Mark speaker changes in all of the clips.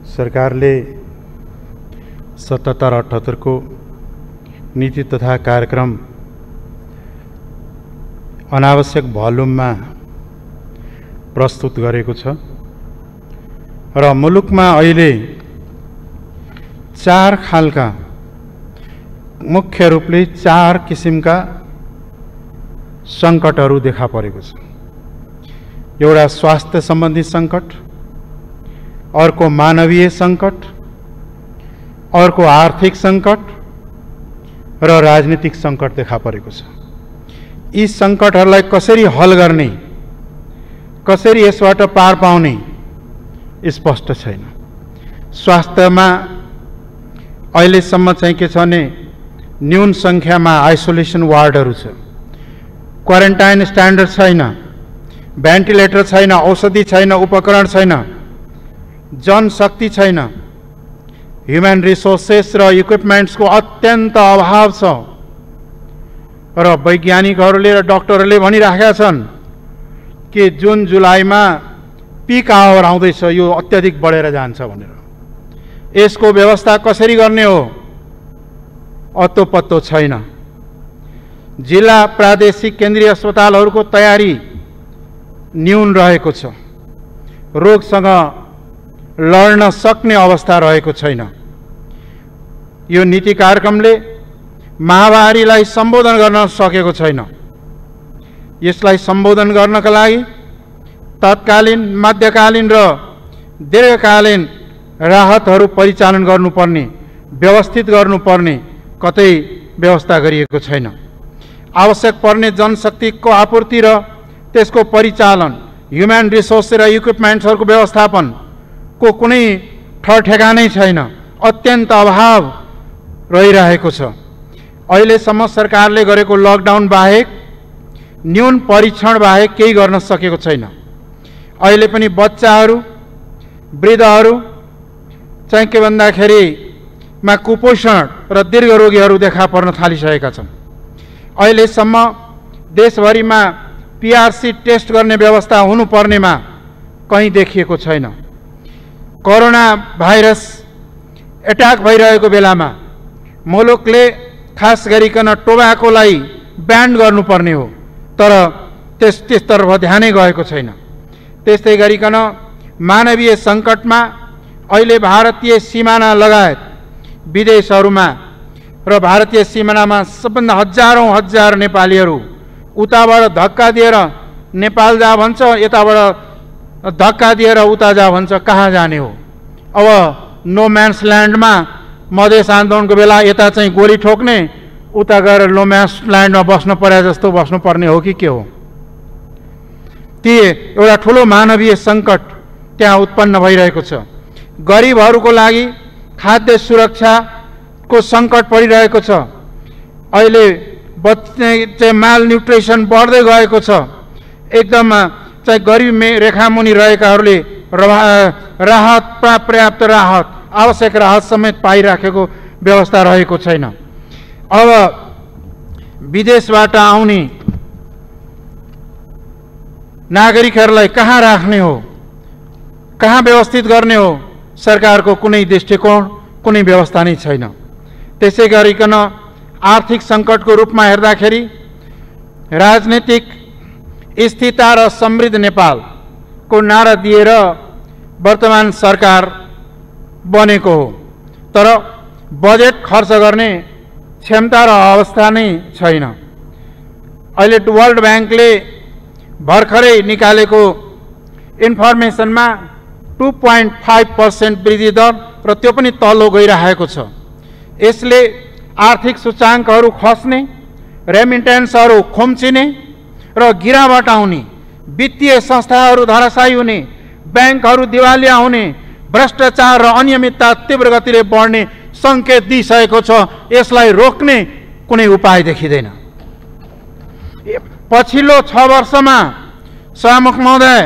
Speaker 1: सरकारले 77-78 को नीति तथा कार्यक्रम अनावश्यक भोल्युममा प्रस्तुत गरेको छ र मुलुकमा अहिले 4 खालका मुख्य रूपले 4 किसिमका सङ्कटहरू देखा परेको छ। एउटा स्वास्थ्य सम्बन्धी सङ्कट, अर्को मानवीय सङ्कट, अर्को आर्थिक सङ्कट र राजनीतिक सङ्कट देखा परेको छ। यी सङ्कटहरूलाई कसरी हल गर्ने, कसरी यसबाट पार पाउने स्पष्ट छैन। स्वास्थ्यमा अहिलेसम्म चाहिँ के छ भने न्यून सङ्ख्यामा आइसोलेसन वार्डहरू छ, क्वारेन्टाइन स्ट्यान्डर्ड छैन, भेन्टिलेटर छैन, औषधि छैन, उपकरण छैन, जनशक्ति छैन, ह्युमन रिसोर्सेस र इक्विपमेन्ट्सको अत्यन्त अभाव छ र वैज्ञानिकहरूले र डाक्टरहरूले भनिराखेका छन् कि जुन जुलाईमा पिक आवर आउँदैछ, यो अत्याधिक बढेर जान्छ भनेर। यसको व्यवस्था कसरी गर्ने हो अत्तो पत्तो छैन। जिल्ला प्रादेशिक केन्द्रीय अस्पतालहरूको तयारी न्यून रहेको छ, रोगसँग लड्न सक्ने अवस्था रहेको छैन। यो नीति कार्यक्रमले महामारीलाई सम्बोधन गर्न सकेको छैन। यसलाई सम्बोधन गर्नका लागि तत्कालीन, मध्यकालीन र दीर्घकालीन राहतहरू परिचालन गर्नुपर्ने, व्यवस्थित गर्नुपर्ने कतै व्यवस्था गरिएको छैन। आवश्यक पर्ने जनशक्तिको आपूर्ति र त्यसको परिचालन, ह्युमन रिसोर्स र इक्विपमेन्ट्सहरूको व्यवस्थापनको कुनै ठहरठेगानै छैन, अत्यन्त अभाव रहिरहेको छ। अहिलेसम्म सरकारले गरेको लकडाउन बाहेक, न्यून परीक्षण बाहेक केही गर्न सकेको छैन। अहिले पनि बच्चाहरू, वृद्धहरू चाहिँ के भन्दाखेरिमा कुपोषण र दीर्घ रोगीहरू देखा पर्न थालिसकेका छन्। अहिलेसम्म देशभरिमा पीआरसी टेस्ट गर्ने व्यवस्था हुनुपर्नेमा कहीँ देखिएको छैन। कोरोना भाइरस एट्याक भइरहेको बेलामा मुलुकले खास गरिकन टोबाकोलाई ब्यान गर्नुपर्ने हो, तर त्यसतर्फ ध्यानै गएको छैन। त्यस्तै गरिकन मानवीय सङ्कटमा अहिले भारतीय सिमाना लगायत विदेशहरूमा र भारतीय सिमानामा सबभन्दा हजारौँ हजार नेपालीहरू उताबाट धक्का दिएर नेपाल जा भन्छ, यताबाट धक्का दिएर उता जा भन्छ, कहाँ जाने हो? अब नो म्यान्स ल्यान्डमा मधेस आन्दोलनको बेला यता चाहिँ गोली ठोक्ने, उता गएर नो म्यान्स ल्यान्डमा बस्नु परे जस्तो बस्नुपर्ने हो कि के हो? ती एउटा ठुलो मानवीय सङ्कट त्यहाँ उत्पन्न भइरहेको छ। गरिबहरूको लागि खाद्य सुरक्षाको सङ्कट परिरहेको छ। अहिले चाहिँ माल न्युट्रिसन बढ्दै गएको छ। एकदम चाहिँ गरिब रेखामुनि रहेकाहरूले राहत, पर्याप्त राहत, आवश्यक राहत समेत पाइराखेको व्यवस्था रहेको छैन। अब विदेशबाट आउने नागरिकहरूलाई कहाँ राख्ने हो, कहाँ व्यवस्थित गर्ने हो? सरकारको कुनै दृष्टिकोण, कुनै व्यवस्था नै छैन। त्यसै गरिकन आर्थिक सङ्कटको रूपमा हेर्दाखेरि राजनीतिक स्थिरता र समृद्ध नेपालको नारा दिएर वर्तमान सरकार बनेको हो, तर बजेट खर्च गर्ने क्षमता र अवस्था नै छैन। अहिले वर्ल्ड ब्याङ्कले भर्खरै निकालेको इन्फर्मेसनमा 2.5% वृद्धि दर र त्यो पनि तल्लो गइरहेको छ। यसले आर्थिक सूचाङ्कहरू खस्ने, रेमिटेन्सहरू खुम्चिने र गिरावट आउने, वित्तीय संस्थाहरू धराशायी हुने, ब्याङ्कहरू दिवालिया हुने, भ्रष्टाचार र अनियमितता तीव्र गतिले बढ्ने सङ्केत दिइसकेको छ। यसलाई रोक्ने कुनै उपाय देखिँदैन। पछिल्लो 6 वर्षमा सभामुख महोदय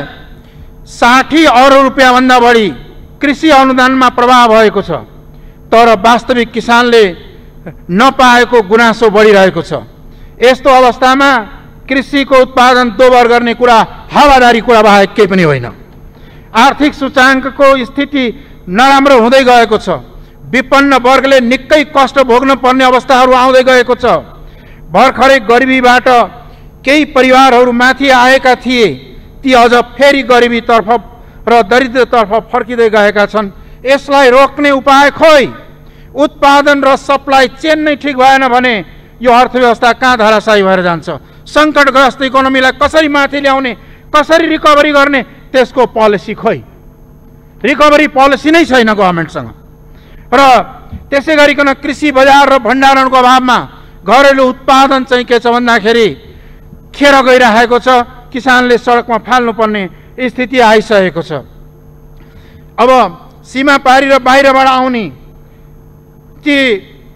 Speaker 1: 60 अरब रुपियाँभन्दा बढी कृषि अनुदानमा प्रभाव भएको छ, तर वास्तविक किसानले नपाएको गुनासो बढिरहेको छ। यस्तो अवस्थामा कृषिको उत्पादन दोबर गर्ने कुरा हावादारी कुरा बाहेक केही पनि होइन। आर्थिक सूचाङ्कको स्थिति नराम्रो हुँदै गएको छ। विपन्न वर्गले निकै कष्ट भोग्न पर्ने अवस्थाहरू आउँदै गएको छ। भर्खरै गरिबीबाट केही परिवारहरू माथि आएका थिए, ती अझ फेरि गरिबीतर्फ र दरिद्रतर्फ फर्किँदै गएका छन्। यसलाई रोक्ने उपाय खोइ? उत्पादन र सप्लाई चेन नै ठिक भएन भने यो अर्थव्यवस्था कहाँ धराशायी भएर जान्छ? सङ्कटग्रस्त इकोनोमीलाई कसरी माथि ल्याउने, कसरी रिकभरी गर्ने, त्यसको पोलिसी खोइ? रिकभरी पोलिसी नै छैन गभर्मेन्टसँग। र त्यसै गरिकन कृषि बजार र भण्डारणको अभावमा घरेलु उत्पादन चाहिँ के छ भन्दाखेरि खेर गइरहेको छ। किसानले सडकमा फाल्नुपर्ने स्थिति आइसकेको छ। अब सीमा पारी र बाहिरबाट आउने ती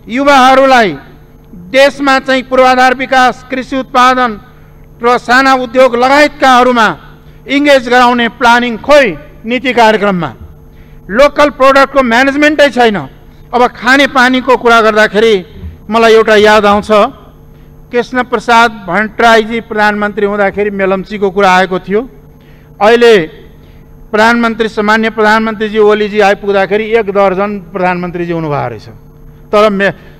Speaker 1: युवाहरूलाई देशमा चाहिँ पूर्वाधार विकास, कृषि उत्पादन र साना उद्योग लगायतकाहरूमा इङ्गेज गराउने प्लानिङ खोइ नीति कार्यक्रममा? लोकल प्रोडक्टको म्यानेजमेन्टै छैन। अब खानेपानीको कुरा गर्दाखेरि मलाई एउटा याद आउँछ, कृष्ण प्रसाद भट्टराईजी प्रधानमन्त्री हुँदाखेरि मेलम्चीको कुरा आएको थियो। अहिले प्रधानमन्त्री सामान्य प्रधानमन्त्रीजी ओलीजी आइपुग्दाखेरि 1 दर्जन प्रधानमन्त्रीजी हुनुभएको रहेछ। तर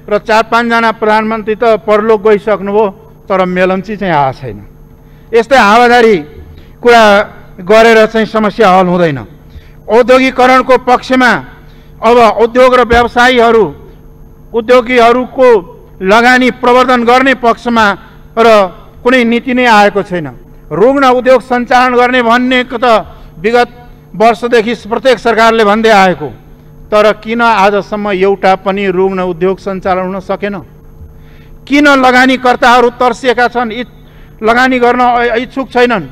Speaker 1: 4-5 जना प्रधानमन्त्री त परलोक गइसक्नुभयो, तर मेलम्ची चाहिँ आएको छैन। यस्तै हावादारी कुरा गरेर चाहिँ समस्या हल हुँदैन। औद्योगिकरणको पक्षमा अब उद्योग र व्यवसायीहरू उद्योगीहरूको लगानी प्रवर्धन गर्ने पक्षमा र कुनै नीति नै आएको छैन। रुग्ण उद्योग सञ्चालन गर्ने भन्नेको त विगत वर्षदेखि प्रत्येक सरकारले भन्दै आएको, तर किन आजसम्म एउटा पनि रुग्ण उद्योग सञ्चालन हुन सकेन? किन लगानीकर्ताहरू तर्सिएका छन्, लगानी गर्न इच्छुक छैनन्?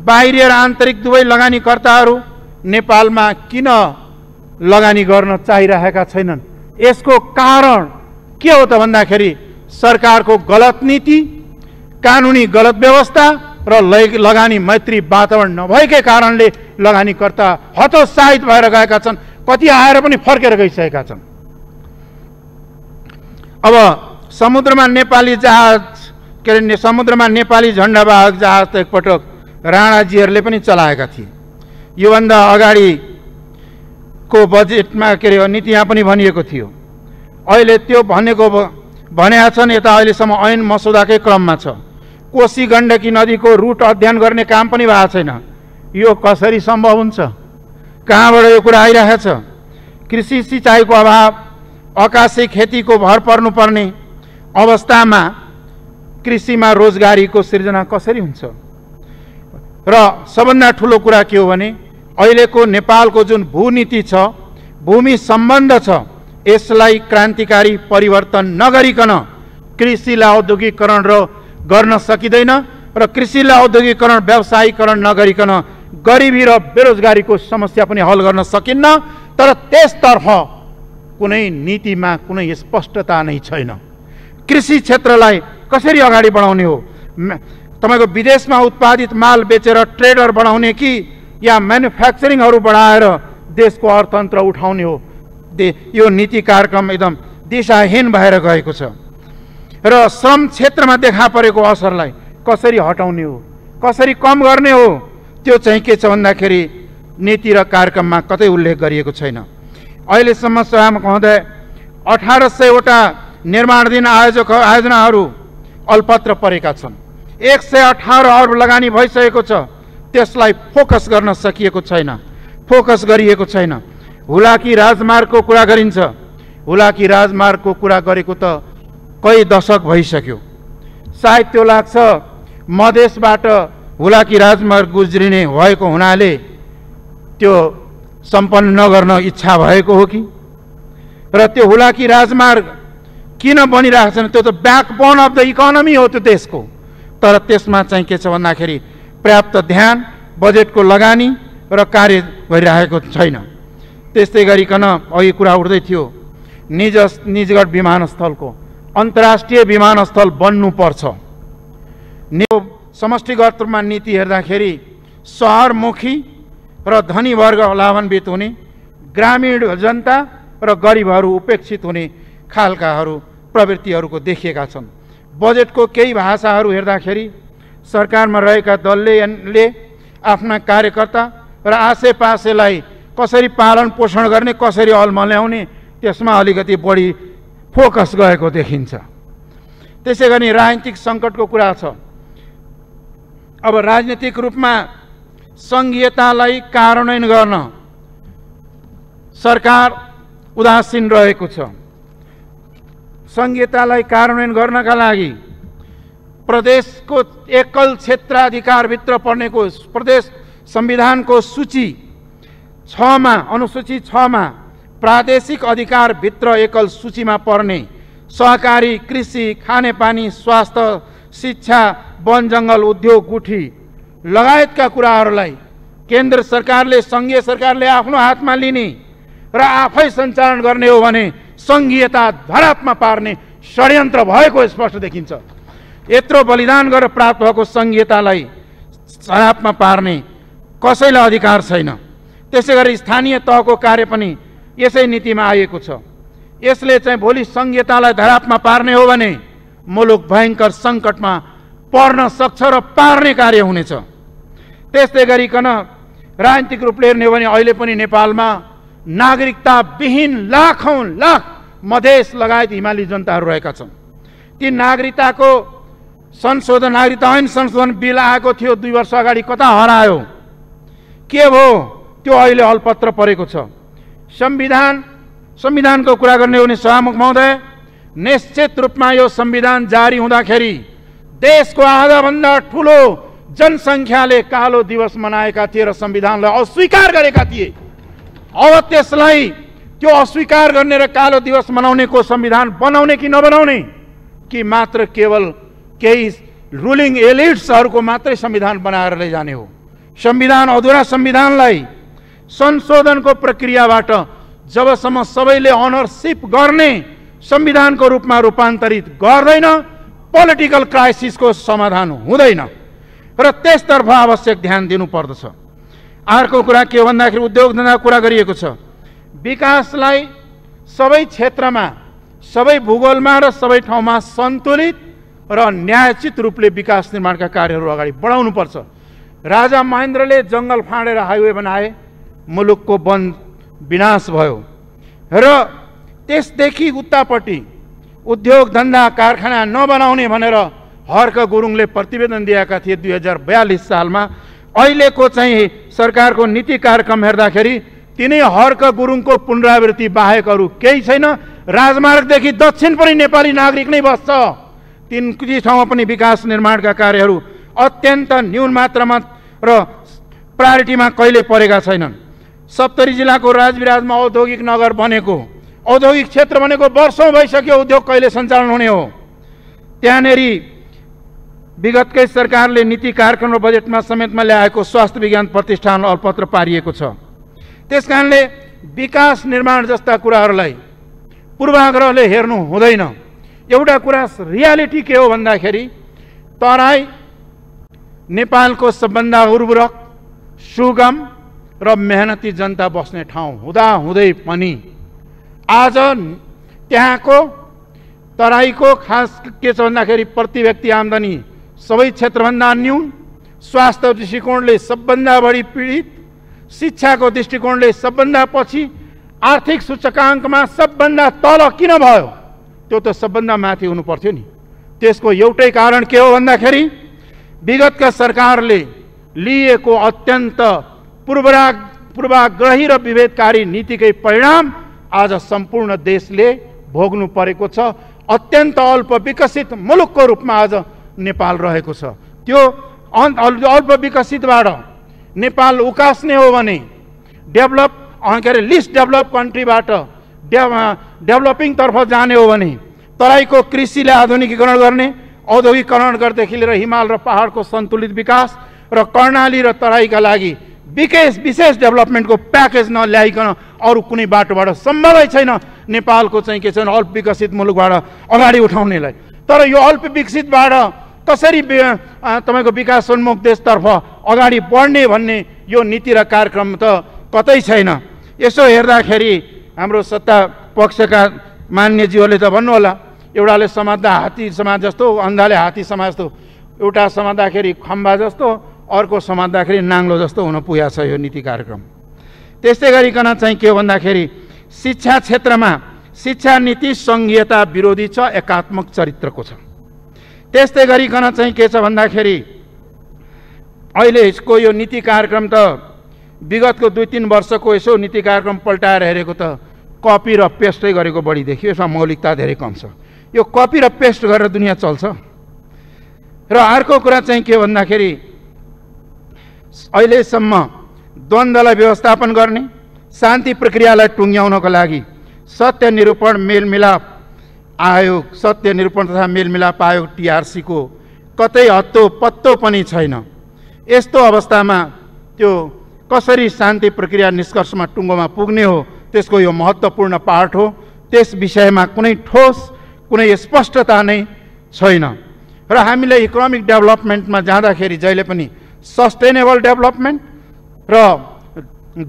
Speaker 1: बाहिरी र आन्तरिक दुवै लगानीकर्ताहरू नेपालमा किन लगानी गर्न चाहिरहेका छैनन्? यसको कारण के हो त भन्दाखेरि सरकारको गलत नीति, कानुनी गलत व्यवस्था र लगानी मैत्री वातावरण नभएकै कारणले लगानीकर्ता हतोत्साहित भएर गएका छन्। कति आएर पनि फर्केर गइसकेका छन्। अब समुद्रमा नेपाली जहाज के अरे समुद्रमा नेपाली झण्डावाहक जहाज त एकपटक राणाजीहरूले पनि चलाएका थिए। योभन्दा अगाडिको बजेटमा के अरे नीतिमा पनि भनिएको थियो। अहिले त्यो भनेका छन्, यता अहिलेसम्म ऐन मसौदाकै क्रममा छ। कोशी गण्डकी नदीको रुट अध्ययन गर्ने काम पनि भएको छैन। यो कसरी सम्भव हुन्छ? कहाँबाट यो कुरा आइरहेछ? कृषि सिँचाइको अभाव, आकाशे खेतीको भर पर्नुपर्ने अवस्थामा कृषिमा रोजगारीको सृजना कसरी हुन्छ? र सबभन्दा ठुलो कुरा के हो भने अहिलेको नेपालको जुन भूनीति छ, भूमि सम्बन्ध छ, यसलाई क्रान्तिकारी परिवर्तन नगरिकन कृषिलाई औद्योगिकरण गर्न सकिँदैन र कृषिलाई औद्योगिकरण व्यवसायीकरण नगरिकन गरिबी र बेरोजगारीको समस्या पनि हल गर्न सकिन्न। तर त्यसतर्फ कुनै नीतिमा कुनै स्पष्टता नै छैन। कृषि क्षेत्रलाई कसरी अगाडि बढाउने हो? तपाईको विदेशमा उत्पादित माल बेचेर ट्रेडर बनाउने कि या म्यानुफ्याक्चरिङहरू बढाएर देशको अर्थतन्त्र उठाउने हो? यो नीति कार्यक्रम एकदम दिशाहीन भएर गएको छ। र श्रम क्षेत्रमा देखा परेको असरलाई कसरी हटाउने हो, कसरी कम गर्ने हो, त्यो चाहिँ के छ भन्दाखेरि नीति र कार्यक्रममा कतै उल्लेख गरिएको छैन। अहिलेसम्म सभामा कहँदा 1800वटा निर्माणाधीन आयोजनाहरू अल्पत्र परेका छन्। 118 अर्ब लगानी भइसकेको छ, त्यसलाई फोकस गर्न सकिएको छैन, फोकस गरिएको छैन। हुलाकी राजमार्गको कुरा गरिन्छ। हुलाकी राजमार्गको कुरा गरेको त कई दशक भइसक्यो। सायद त्यो लाग्छ मधेसबाट हुलाकी राजमार्ग गुज्रिने भएको हुनाले त्यो सम्पन्न नगर्न इच्छा भएको हो कि? र त्यो हुलाकी राजमार्ग किन बनिरहेको छैन? त्यो त ब्याकबोन अफ द इकोनोमी हो त्यो देशको। तर त्यसमा चाहिँ के छ भन्दाखेरि पर्याप्त ध्यान, बजेटको लगानी र कार्य गरिरहेको छैन। त्यस्तै गरिकन अघि कुरा उठ्दै थियो निजगढ विमानस्थलको, अन्तर्राष्ट्रिय विमानस्थल बन्नुपर्छ। समष्टिगत रूपमा नीति हेर्दाखेरि सहरमुखी र धनी वर्ग लाभान्वित हुने, ग्रामीण जनता र गरिबहरू उपेक्षित हुने खालकाहरू प्रवृत्तिहरूको देखिएका छन्। बजेटको केही भाषाहरू हेर्दाखेरि सरकारमा रहेका दलले आफ्ना कार्यकर्ता र आसेपासेलाई कसरी पालन पोषण गर्ने, कसरी अलमा ल्याउने, त्यसमा अलिकति बढी फोकस गएको देखिन्छ। त्यसै गरी राजनीतिक सङ्कटको कुरा छ। अब राजनीतिक रूपमा सङ्घीयतालाई कार्यान्वयन गर्न सरकार उदासीन रहेको छ। सङ्घीयतालाई कार्यान्वयन गर्नका लागि प्रदेशको एकल क्षेत्राधिकारभित्र पर्नेको प्रदेश संविधानको सूची 6 मा अनुसूची 6 मा प्रादेशिक अधिकारभित्र एकल सूचीमा पर्ने सहकारी, कृषि, खानेपानी, स्वास्थ्य, शिक्षा, वन जङ्गल, उद्योग, गुठी लगायतका कुराहरूलाई केन्द्र सरकारले, सङ्घीय सरकारले आफ्नो हातमा लिने र आफै सञ्चालन गर्ने हो भने सङ्घीयता धरापमा पार्ने षड्यन्त्र भएको स्पष्ट देखिन्छ। यत्रो बलिदान गरेर प्राप्त भएको सङ्घीयतालाई धरापमा पार्ने कसैलाई अधिकार छैन। त्यसै गरी स्थानीय तहको कार्य पनि यसै नीतिमा आएको छ। यसले चाहिँ भोलि सङ्घीयतालाई धरापमा पार्ने हो भने मुलुक भयङ्कर सङ्कटमा पर्न सक्छ र पार्ने कार्य हुनेछ। त्यस्तै गरिकन राजनीतिक रूपले हेर्ने हो भने अहिले पनि नेपालमा नागरिकता विहीन लाखौं लाख मधेस लगायत हिमाली जनताहरू रहेका छन्। ती नागरिकताको संशोधन, नागरिकता ऐन संशोधन बिल आएको थियो 2 वर्ष अगाडि, कता हरायो, के भयो? त्यो अहिले अलपत्र परेको छ। संविधानको कुरा गर्ने हो भने सभामुख महोदय, निश्चित रूपमा यो संविधान जारी हुँदाखेरि देशको आधाभन्दा ठुलो जनसङ्ख्याले कालो दिवस मनाएका थिए र संविधानलाई अस्वीकार गरेका थिए। अब त्यसलाई त्यो अस्वीकार गर्ने र कालो दिवस मनाउनेको संविधान बनाउने कि नबनाउने, कि मात्र केवल केही रुलिङ एलिट्सहरूको मात्रै संविधान बनाएर लैजाने हो? संविधान अधुरा संविधानलाई संशोधनको प्रक्रियाबाट जबसम्म सबैले अनरसिप गर्ने संविधानको रूपमा रूपान्तरित गर्दैन, पोलिटिकल क्राइसिसको समाधान हुँदैन र त्यसतर्फ आवश्यक ध्यान दिनुपर्दछ। अर्को कुरा के भन्दाखेरि उद्योग धन्दा कुरा गरिएको छ। विकासलाई सबै क्षेत्रमा, सबै भूगोलमा र सबै ठाउँमा सन्तुलित र न्यायोचित रूपले विकास निर्माणका कार्यहरू अगाडि बढाउनुपर्छ। राजा महेन्द्रले जङ्गल फाँडेर हाइवे बनाए, मुलुकको वन विनाश भयो र त्यसदेखि उतापट्टि उद्योग धन्दा कारखाना नबनाउने भनेर हर्क गुरुङले प्रतिवेदन दिएका थिए 2042 सालमा। अहिलेको चाहिँ सरकारको नीति कार्यक्रम हेर्दाखेरि तिनै हर्क गुरुङको पुनरावृत्ति बाहेक अरू केही छैन। राजमार्गदेखि दक्षिण पनि नेपाली नागरिक नै बस्छ। ती ठाउँमा पनि विकास निर्माणका कार्यहरू अत्यन्त न्यून मात्रामा र प्रायोरिटीमा कहिले परेका छैनन्। सप्तरी जिल्लाको राजविराजमा औद्योगिक नगर बनेको, औद्योगिक क्षेत्र बनेको वर्षौं भइसक्यो, उद्योग कहिले सञ्चालन हुने हो? त्यहाँनेरि विगतकै सरकारले नीति कार्यक्रम र बजेटमा समेतमा ल्याएको स्वास्थ्य विज्ञान प्रतिष्ठान अलपत्र पारिएको छ। त्यसकारणले विकास निर्माण जस्ता कुराहरूलाई पूर्वाग्रहले हेर्नु हुँदैन। एउटा कुरा रियालिटी के हो भन्दाखेरि तराई नेपालको सबभन्दा उर्वरक, सुगम र मेहनती जनता बस्ने ठाउँ हुँदाहुँदै पनि आज त्यहाँको तराईको खास के छ भन्दाखेरि प्रति व्यक्ति आम्दानी सबै क्षेत्रभन्दा न्यून, स्वास्थ्य दृष्टिकोणले सबभन्दा बढी पीडित, शिक्षाको दृष्टिकोणले सबभन्दा पछि, आर्थिक सूचकाङ्कमा सबभन्दा तल किन भयो? त्यो त सबभन्दा माथि हुनु पर्थ्यो नि। त्यसको एउटै कारण के हो भन्दाखेरि विगतका सरकारले लिएको अत्यन्त पूर्वाग्रही र विभेदकारी नीतिकै परिणाम आज सम्पूर्ण देशले भोग्नु परेको छ। अत्यन्त अल्प विकसित मुलुकको रूपमा आज नेपाल रहेको छ। त्यो अल्प विकसितबाट नेपाल उकास्ने हो भने लिस्ट डेभलप कन्ट्रीबाट डेभलपिङ तर्फ जाने हो भने तराईको कृषिलाई आधुनिकीकरण गर्ने, औद्योगिकरण गर्दैदेखि लिएर हिमाल र पहाडको सन्तुलित विकास र कर्णाली र तराईका लागि विशेष डेभलपमेन्टको प्याकेज नल्याइकन अरू कुनै बाटोबाट सम्भवै छैन नेपालको चाहिँ के छ अल्प विकसित मुलुकबाट अगाडि उठाउनेलाई। तर यो अल्प विकसितबाट कसरी तपाईको विकासोन्मुख देशतर्फ अगाडि बढ्ने भन्ने यो नीति र कार्यक्रम त कतै छैन। यसो हेर्दाखेरि हाम्रो सत्ता पक्षका मान्यज्यूहरूले त भन्नु होला, एउटाले समात्दा हात्ती समाज जस्तो, अन्धाले हात्ती समाज जस्तो, एउटा समात्दाखेरि खम्बा जस्तो, अर्को समात्दाखेरि नाङ्लो जस्तो हुन पुगेको छ यो नीति कार्यक्रम। त्यस्तै गरिकन चाहिँ के हो भन्दाखेरि शिक्षा क्षेत्रमा शिक्षा नीति संघीयता विरोधी छ, एकात्मक चरित्रको छ। त्यस्तै गरिकन चाहिँ के छ भन्दाखेरि अहिले यसको यो नीति कार्यक्रम त विगतको 2-3 वर्षको यसो नीति कार्यक्रम पल्टाएर हेरेको त कपी र पेस्टै गरेको बढी देखियो। यसमा मौलिकता धेरै कम छ। यो कपी र पेस्ट गरेर दुनियाँ चल्छ। र अर्को कुरा चाहिँ के भन्दाखेरि अहिलेसम्म द्वन्द्वलाई व्यवस्थापन गर्ने, शान्ति प्रक्रियालाई टुङ्ग्याउनको लागि सत्य निरूपण मेलमिलाप आयोग, सत्य निरूपण तथा मेलमिलाप आयोग TRC को कतै हत्तो पत्तो पनि छैन। यस्तो अवस्थामा त्यो कसरी शान्ति प्रक्रिया निष्कर्षमा टुङ्गोमा पुग्ने हो, त्यसको यो महत्त्वपूर्ण पार्ट हो। त्यस विषयमा कुनै ठोस कुनै स्पष्टता नै छैन। र हामीले इकोनोमिक डेभलपमेन्टमा जाँदाखेरि जहिले पनि सस्टेनेबल डेभलपमेन्ट र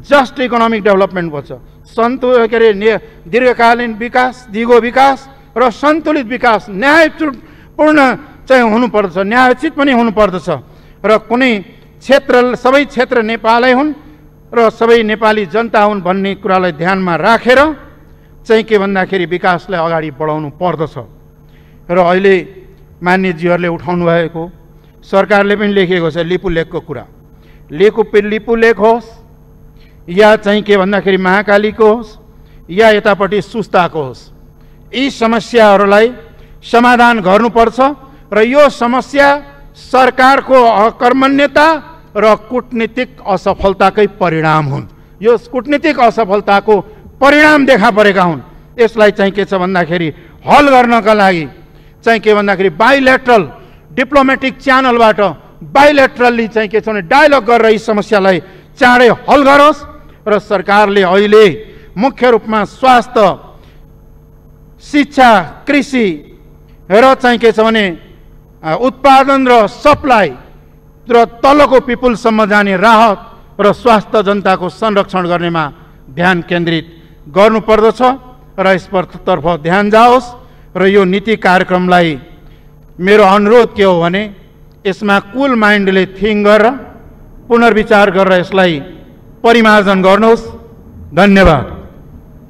Speaker 1: जस्ट इकोनोमिक डेभलपमेन्ट भन्छ। के अरे दीर्घकालीन विकास, दिगो विकास र सन्तुलित विकास न्यायपूर्ण चाहिँ हुनुपर्दछ, न्यायोचित पनि हुनुपर्दछ। र कुनै क्षेत्र सबै क्षेत्र नेपालै हुन् र सबै नेपाली जनता हुन् भन्ने कुरालाई ध्यानमा राखेर चाहिँ के भन्दाखेरि विकासलाई अगाडि बढाउनु पर्दछ। र अहिले मान्यजीहरूले उठाउनु भएको सरकारले पनि लेखेको छ लिपु लेकको कुरा, लिपु लेक होस् या चाहिँ के भन्दाखेरि महाकालीको होस् या यतापट्टि सुस्ताको होस्, यी समस्याहरूलाई समाधान गर्नुपर्छ। र यो समस्या सरकारको अकर्मण्यता र कूटनीतिक असफलताकै परिणाम हुन्। यो कूटनीतिक असफलताको परिणाम देखा परेका हुन्। यसलाई चाहिँ के छ भन्दाखेरि हल गर्नका लागि चाहिँ के भन्दाखेरि बाइलेटरल डिप्लोमेटिक च्यानलबाट बाइलेटरली चाहिँ के छ भने डायलग गरेर यी समस्यालाई चाँडै हल गरोस्। र सरकारले अहिले मुख्य रूपमा स्वास्थ्य, शिक्षा, कृषि र चाहिँ के छ भने उत्पादन र सप्लाई र तलको पिपुलसम्म जाने राहत र स्वास्थ्य जनताको संरक्षण गर्नेमा ध्यान केन्द्रित गर्नुपर्दछ। र यसतर्फ ध्यान जाओस्। र यो नीति कार्यक्रमलाई मेरो अनुरोध के हो भने यसमा कुल माइन्डले थिङ्क गरेर पुनर्विचार गरेर यसलाई परिमार्जन गर्नुहोस्। धन्यवाद।